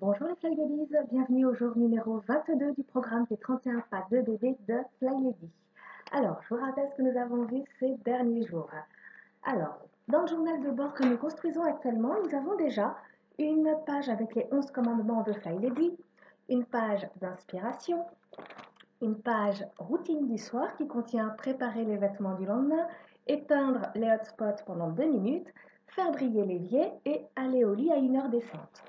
Bonjour les Fly Ladies, bienvenue au jour numéro 22 du programme des 31 pas de bébé de Fly Lady. Alors, je vous rappelle ce que nous avons vu ces derniers jours. Alors, dans le journal de bord que nous construisons actuellement, nous avons déjà une page avec les 11 commandements de Fly Lady, une page d'inspiration, une page routine du soir qui contient préparer les vêtements du lendemain, éteindre les hotspots pendant 2 minutes, faire briller l'évier et aller au lit à une heure décente.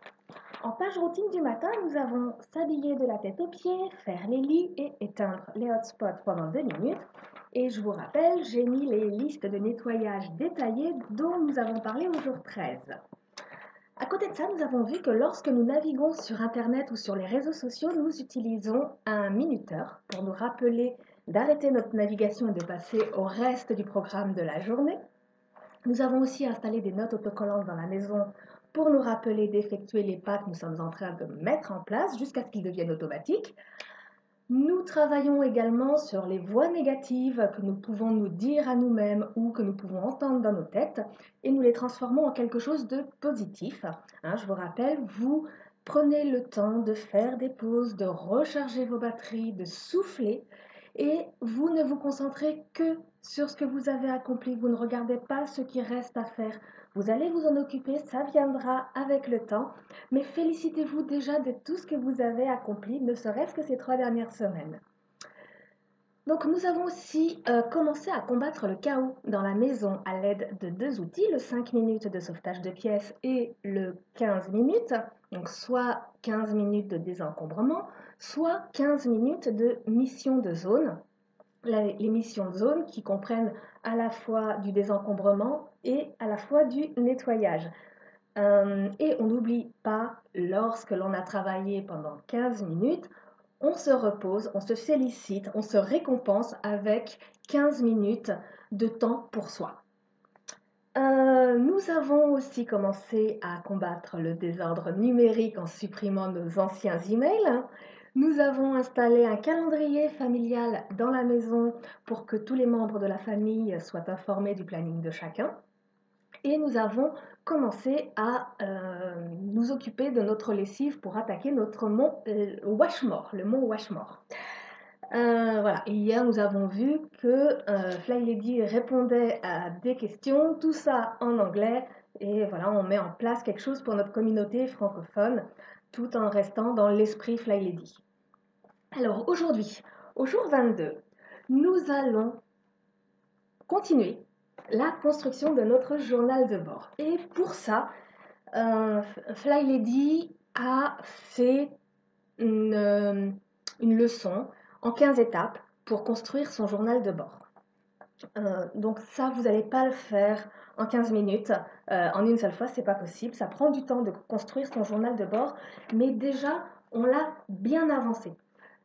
En page routine du matin, nous avons s'habiller de la tête aux pieds, faire les lits et éteindre les hotspots pendant 2 minutes. Et je vous rappelle, j'ai mis les listes de nettoyage détaillées dont nous avons parlé au jour 13. À côté de ça, nous avons vu que lorsque nous naviguons sur Internet ou sur les réseaux sociaux, nous utilisons un minuteur pour nous rappeler d'arrêter notre navigation et de passer au reste du programme de la journée. Nous avons aussi installé des notes autocollantes dans la maison pour nous rappeler d'effectuer les pas que nous sommes en train de mettre en place jusqu'à ce qu'ils deviennent automatiques. Nous travaillons également sur les voix négatives que nous pouvons nous dire à nous-mêmes ou que nous pouvons entendre dans nos têtes et nous les transformons en quelque chose de positif. Je vous rappelle, vous prenez le temps de faire des pauses, de recharger vos batteries, de souffler et vous ne vous concentrez que sur ce que vous avez accompli. Vous ne regardez pas ce qui reste à faire. Vous allez vous en occuper, ça viendra avec le temps, mais félicitez-vous déjà de tout ce que vous avez accompli, ne serait-ce que ces 3 dernières semaines. Donc nous avons aussi commencé à combattre le chaos dans la maison à l'aide de 2 outils, le 5 minutes de sauvetage de pièces et le 15 minutes, donc soit 15 minutes de désencombrement, soit 15 minutes de mission de zone. Les missions de zone qui comprennent à la fois du désencombrement et à la fois du nettoyage. Et on n'oublie pas, lorsque l'on a travaillé pendant 15 minutes, on se repose, on se félicite, on se récompense avec 15 minutes de temps pour soi. Nous avons aussi commencé à combattre le désordre numérique en supprimant nos anciens emails. Nous avons installé un calendrier familial dans la maison pour que tous les membres de la famille soient informés du planning de chacun. Et nous avons commencé à nous occuper de notre lessive pour attaquer notre mont Washmore, le mont Washmore. Voilà. Et hier, nous avons vu que Fly Lady répondait à des questions, tout ça en anglais. Et voilà, on met en place quelque chose pour notre communauté francophone, tout en restant dans l'esprit Fly Lady. Alors aujourd'hui, au jour 22, nous allons continuer la construction de notre journal de bord. Et pour ça, Fly Lady a fait une leçon en 15 étapes pour construire son journal de bord. Donc ça, vous n'allez pas le faire en 15 minutes, en une seule fois, c'est pas possible. Ça prend du temps de construire son journal de bord, mais déjà, on l'a bien avancé.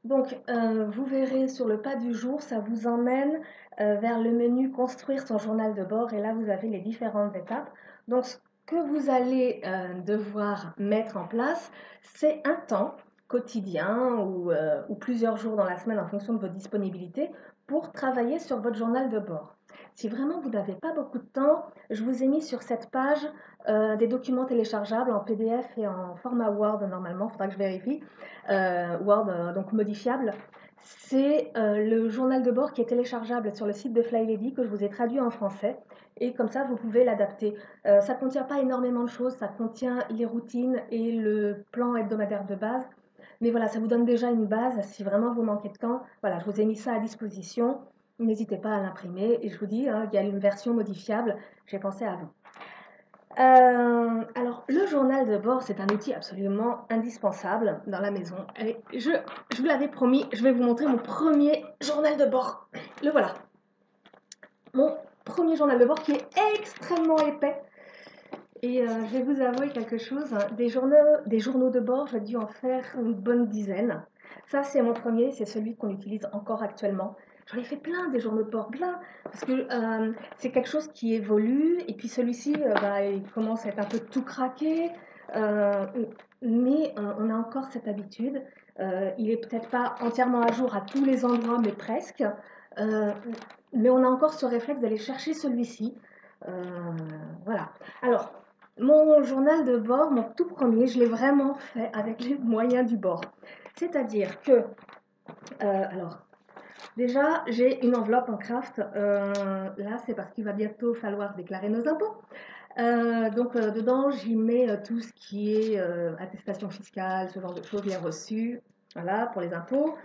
Donc, vous verrez sur le pas du jour, ça vous emmène vers le menu construire son journal de bord et là, vous avez les différentes étapes. Donc, ce que vous allez devoir mettre en place, c'est un temps quotidien ou plusieurs jours dans la semaine en fonction de votre disponibilité pour travailler sur votre journal de bord. Si vraiment vous n'avez pas beaucoup de temps, je vous ai mis sur cette page des documents téléchargeables en PDF et en format Word normalement, il faudra que je vérifie. Word, donc modifiable. C'est le journal de bord qui est téléchargeable sur le site de Fly Lady que je vous ai traduit en français et comme ça vous pouvez l'adapter. Ça ne contient pas énormément de choses, ça contient les routines et le plan hebdomadaire de base. Mais voilà, ça vous donne déjà une base si vraiment vous manquez de temps. Voilà, je vous ai mis ça à disposition. N'hésitez pas à l'imprimer et je vous dis, il y a une version modifiable, j'ai pensé à vous. Alors, le journal de bord, c'est un outil absolument indispensable dans la maison. Et je vous l'avais promis, je vais vous montrer mon premier journal de bord. Le voilà. Mon premier journal de bord qui est extrêmement épais. Et je vais vous avouer quelque chose, des journaux de bord, j'ai dû en faire une bonne dizaine. Ça, c'est mon premier, c'est celui qu'on utilise encore actuellement. J'en ai fait plein des journaux de bord, plein, parce que c'est quelque chose qui évolue. Et puis celui-ci, il commence à être un peu tout craqué, mais on a encore cette habitude. Il est peut-être pas entièrement à jour à tous les endroits, mais presque. Mais on a encore ce réflexe d'aller chercher celui-ci. Voilà. Alors, mon journal de bord, mon tout premier, je l'ai vraiment fait avec les moyens du bord. C'est-à-dire que, alors, déjà, j'ai une enveloppe en craft. Là, c'est parce qu'il va bientôt falloir déclarer nos impôts. Donc, dedans, j'y mets tout ce qui est attestation fiscale, ce genre de choses, les reçus, voilà, pour les impôts.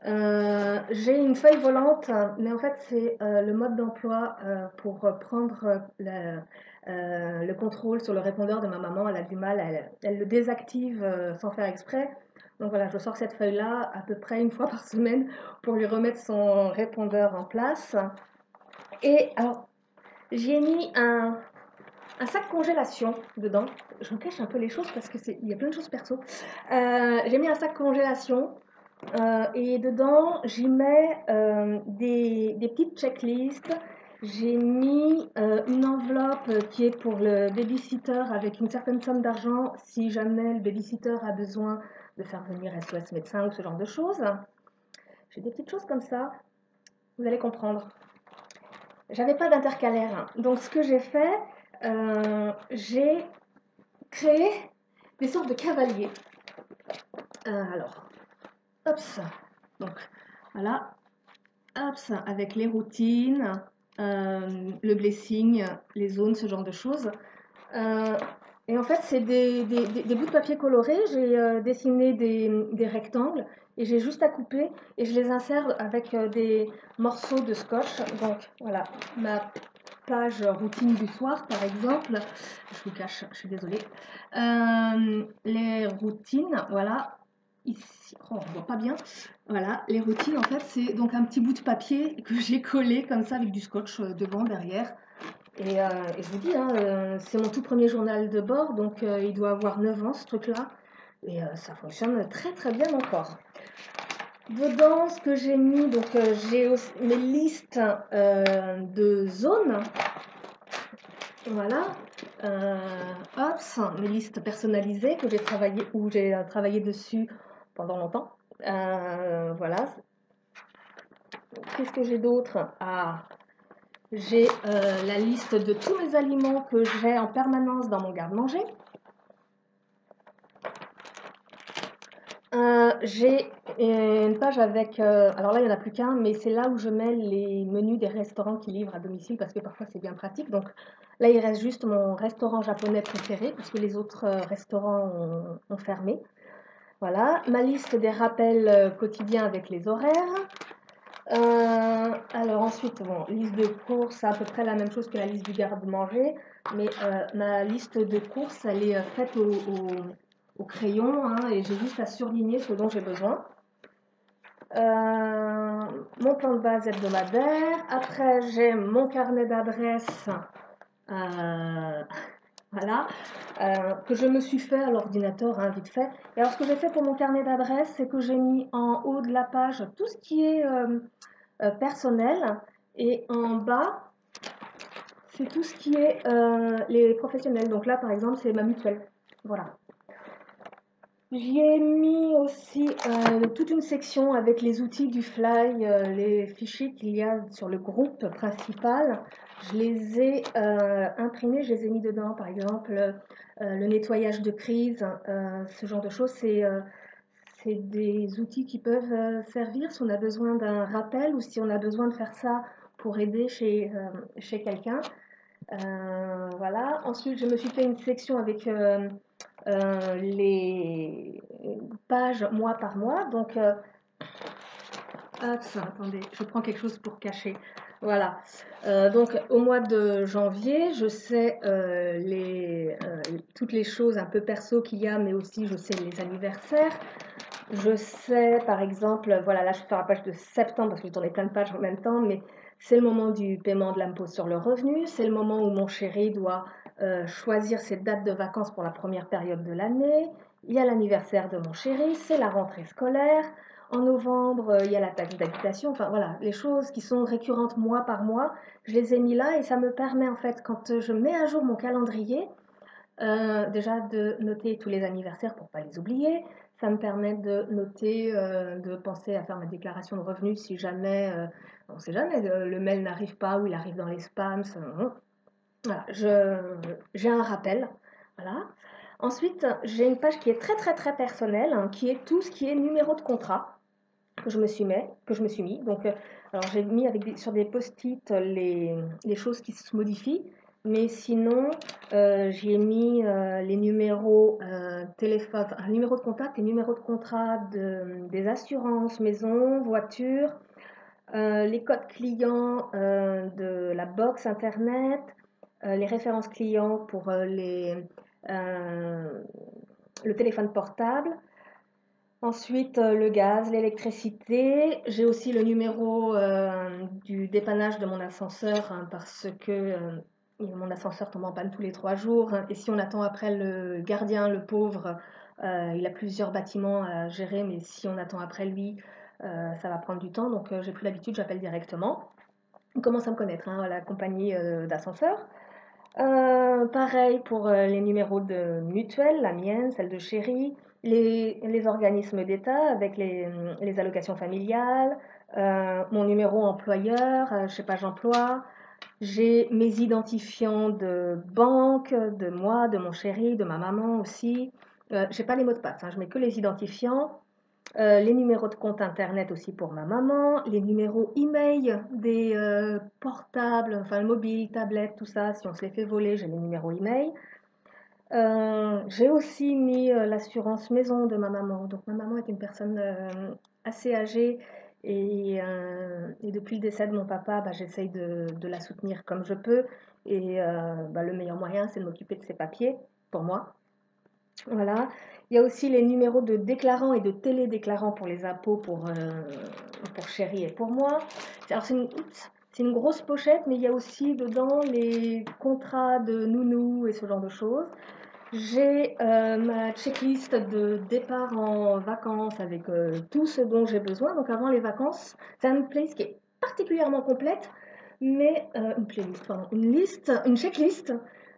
J'ai une feuille volante, mais en fait, c'est le mode d'emploi pour prendre le contrôle sur le répondeur de ma maman. Elle a du mal, elle le désactive sans faire exprès. Donc voilà, je sors cette feuille-là à peu près une fois par semaine pour lui remettre son répondeur en place. Et alors, j'ai mis un sac congélation dedans. Je vous cache un peu les choses parce il y a plein de choses perso. J'ai mis un sac congélation et dedans, j'y mets des petites checklists. J'ai mis une enveloppe qui est pour le babysitter avec une certaine somme d'argent si jamais le babysitter a besoin de faire venir SOS médecin ou ce genre de choses. J'ai des petites choses comme ça, vous allez comprendre. J'avais pas d'intercalaire, donc ce que j'ai fait, j'ai créé des sortes de cavaliers. Alors, hop ça. Donc voilà, hop ça, avec les routines, le blessing, les zones, ce genre de choses. Et en fait, c'est des bouts de papier colorés. J'ai dessiné des rectangles et j'ai juste à couper et je les insère avec des morceaux de scotch. Donc voilà, ma page routine du soir, par exemple. Je vous cache, je suis désolée. Les routines, voilà. Ici, oh, on voit pas bien. Voilà, les routines, en fait, c'est donc un petit bout de papier que j'ai collé comme ça avec du scotch devant, derrière. Et je vous dis, hein, c'est mon tout premier journal de bord, donc il doit avoir 9 ans ce truc-là. Et ça fonctionne très très bien encore. Dedans, ce que j'ai mis, donc j'ai aussi mes listes de zones. Voilà. Hop, mes listes personnalisées que j'ai travaillé, où j'ai travaillé dessus pendant longtemps. Voilà. Qu'est-ce que j'ai d'autre? Ah, j'ai la liste de tous mes aliments que j'ai en permanence dans mon garde-manger. J'ai une page avec, alors là il n'y en a plus qu'un, mais c'est là où je mets les menus des restaurants qui livrent à domicile parce que parfois c'est bien pratique. Donc là il reste juste mon restaurant japonais préféré parce que les autres restaurants ont fermé. Voilà, ma liste des rappels quotidiens avec les horaires. Alors ensuite, bon, liste de courses, c'est à peu près la même chose que la liste du garde-manger, mais ma liste de courses, elle est faite au crayon, hein, et j'ai juste à surligner ce dont j'ai besoin. Mon plan de base hebdomadaire. Après, j'ai mon carnet d'adresses, voilà, que je me suis fait à l'ordinateur, hein, vite fait. Et alors, ce que j'ai fait pour mon carnet d'adresses, c'est que j'ai mis en haut de la page tout ce qui est personnel, et en bas, c'est tout ce qui est les professionnels. Donc là, par exemple, c'est ma mutuelle. Voilà. J'y ai mis aussi toute une section avec les outils du Fly, les fichiers qu'il y a sur le groupe principal. Je les ai imprimés, je les ai mis dedans, par exemple, le nettoyage de crise, ce genre de choses. C'est des outils qui peuvent servir si on a besoin d'un rappel ou si on a besoin de faire ça pour aider chez quelqu'un. Voilà. Ensuite, je me suis fait une section avec les pages mois par mois. Donc, attendez, je prends quelque chose pour cacher. Voilà. Donc, au mois de janvier, je sais toutes les choses un peu perso qu'il y a, mais aussi je sais les anniversaires. Je sais, par exemple, voilà, là je suis sur la page de septembre parce que j'ai tourné plein de pages en même temps, mais c'est le moment du paiement de l'impôt sur le revenu, c'est le moment où mon chéri doit choisir ses dates de vacances pour la première période de l'année. Il y a l'anniversaire de mon chéri, c'est la rentrée scolaire. En novembre, il y a la taxe d'habitation. Enfin voilà, les choses qui sont récurrentes mois par mois, je les ai mis là et ça me permet en fait, quand je mets à jour mon calendrier, déjà de noter tous les anniversaires pour ne pas les oublier. Ça me permet de noter, de penser à faire ma déclaration de revenus si jamais, on ne sait jamais, le mail n'arrive pas ou il arrive dans les spams. Voilà, j'ai un rappel. Voilà. Ensuite, j'ai une page qui est très très très personnelle, hein, qui est tout ce qui est numéro de contrat que je me suis mis. Donc, alors j'ai mis sur des post-it les choses qui se modifient, mais sinon, j'ai mis les numéros téléphone, enfin, numéro de contact et numéro de contrat des assurances, maison, voiture, les codes clients de la box internet, les références clients pour euh, le téléphone portable. Ensuite, le gaz, l'électricité. J'ai aussi le numéro du dépannage de mon ascenseur hein, parce que mon ascenseur tombe en panne tous les 3 jours. Hein, et si on attend après le gardien, le pauvre, il a plusieurs bâtiments à gérer, mais si on attend après lui, ça va prendre du temps. Donc j'ai pris l'habitude, j'appelle directement. On commence à me connaître, hein, la compagnie d'ascenseur. Pareil pour les numéros de mutuelle, la mienne, celle de chérie, les organismes d'État avec les allocations familiales, mon numéro employeur, je sais pas, j'emploie. J'ai mes identifiants de banque, de moi, de mon chéri, de ma maman aussi. J'ai pas les mots de passe, hein, je mets que les identifiants. Les numéros de compte internet aussi pour ma maman, les numéros email des portables, enfin le mobile, tablette, tout ça, si on se les fait voler, j'ai les numéros email. J'ai aussi mis l'assurance maison de ma maman. Donc ma maman est une personne assez âgée et depuis le décès de mon papa, bah, j'essaye de la soutenir comme je peux. Et bah, le meilleur moyen, c'est de m'occuper de ses papiers pour moi. Voilà. Il y a aussi les numéros de déclarants et de télédéclarants pour les impôts pour Chéri et pour moi. Alors c'est une grosse pochette, mais il y a aussi dedans les contrats de nounou et ce genre de choses. J'ai ma checklist de départ en vacances avec tout ce dont j'ai besoin. Donc avant les vacances, c'est une playlist qui est particulièrement complète, mais une playlist, pardon, une checklist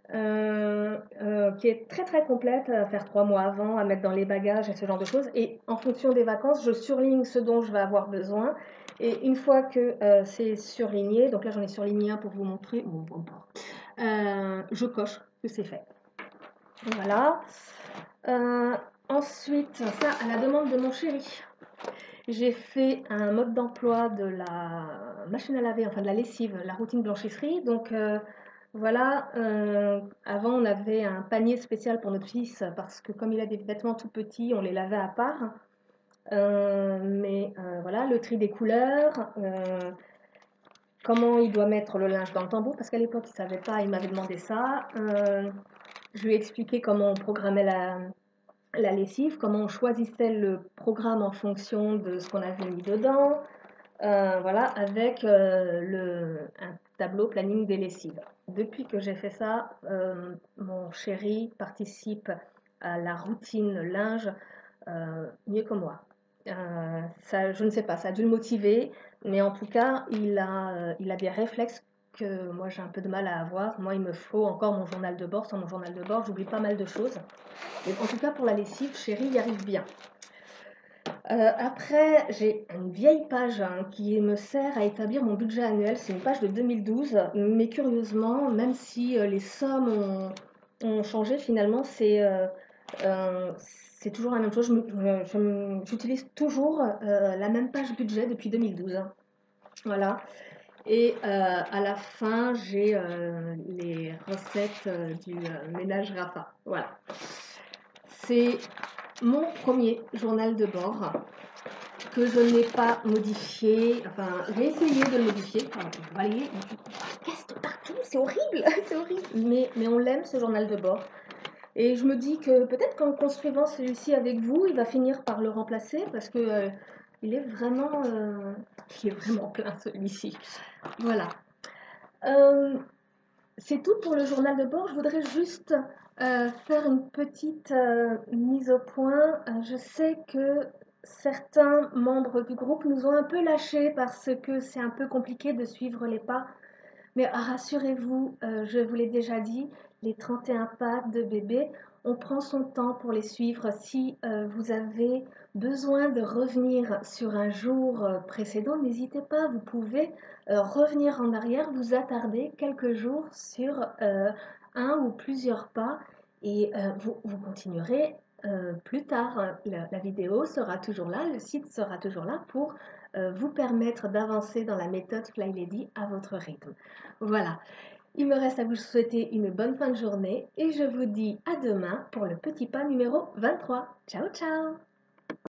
qui est très très complète à faire 3 mois avant, à mettre dans les bagages et ce genre de choses. Et en fonction des vacances, je surligne ce dont je vais avoir besoin. Et une fois que c'est surligné, donc là j'en ai surligné un pour vous montrer, je coche que c'est fait. Voilà. Euh, Ensuite, ça à la demande de mon chéri. J'ai fait un mode d'emploi de la machine à laver, enfin de la lessive, la routine blanchisserie. Donc voilà, avant on avait un panier spécial pour notre fils parce que comme il a des vêtements tout petits, on les lavait à part. Mais voilà, le tri des couleurs, comment il doit mettre le linge dans le tambour, parce qu'à l'époque il ne savait pas, il m'avait demandé ça. Je lui ai expliqué comment on programmait la lessive, comment on choisissait le programme en fonction de ce qu'on avait mis dedans. Voilà, avec un tableau planning des lessives. Depuis que j'ai fait ça, mon chéri participe à la routine linge mieux que moi. Ça, je ne sais pas, ça a dû le motiver, mais en tout cas, il a des réflexes que moi j'ai un peu de mal à avoir. Moi, il me faut encore mon journal de bord. Sans mon journal de bord, j'oublie pas mal de choses. Mais en tout cas, pour la lessive, chéri y arrive bien. Après, j'ai une vieille page hein, qui me sert à établir mon budget annuel. C'est une page de 2012, mais curieusement, même si les sommes ont changé, finalement, c'est toujours la même chose. J'utilise toujours la même page budget depuis 2012. Hein. Voilà. Et à la fin, j'ai les recettes du ménage Rafa. Voilà. C'est mon premier journal de bord que je n'ai pas modifié. Enfin, j'ai essayé de le modifier. Enfin, vous voyez, il casse partout, c'est horrible, c'est horrible. Mais on l'aime ce journal de bord. Et je me dis que peut-être qu'en construisant celui-ci avec vous, il va finir par le remplacer parce que il est vraiment, il est vraiment plein celui-ci. Voilà. Euh, c'est tout pour le journal de bord. Je voudrais juste faire une petite mise au point. Je sais que certains membres du groupe nous ont un peu lâchés parce que c'est un peu compliqué de suivre les pas. Mais rassurez-vous, je vous l'ai déjà dit, les 31 pas de bébé, on prend son temps pour les suivre. Si vous avez besoin de revenir sur un jour précédent, n'hésitez pas, vous pouvez revenir en arrière, vous attarder quelques jours sur un ou plusieurs pas et vous continuerez plus tard. La vidéo sera toujours là, le site sera toujours là pour vous permettre d'avancer dans la méthode Fly Lady à votre rythme. Voilà, il me reste à vous souhaiter une bonne fin de journée et je vous dis à demain pour le petit pas numéro 23. Ciao ciao!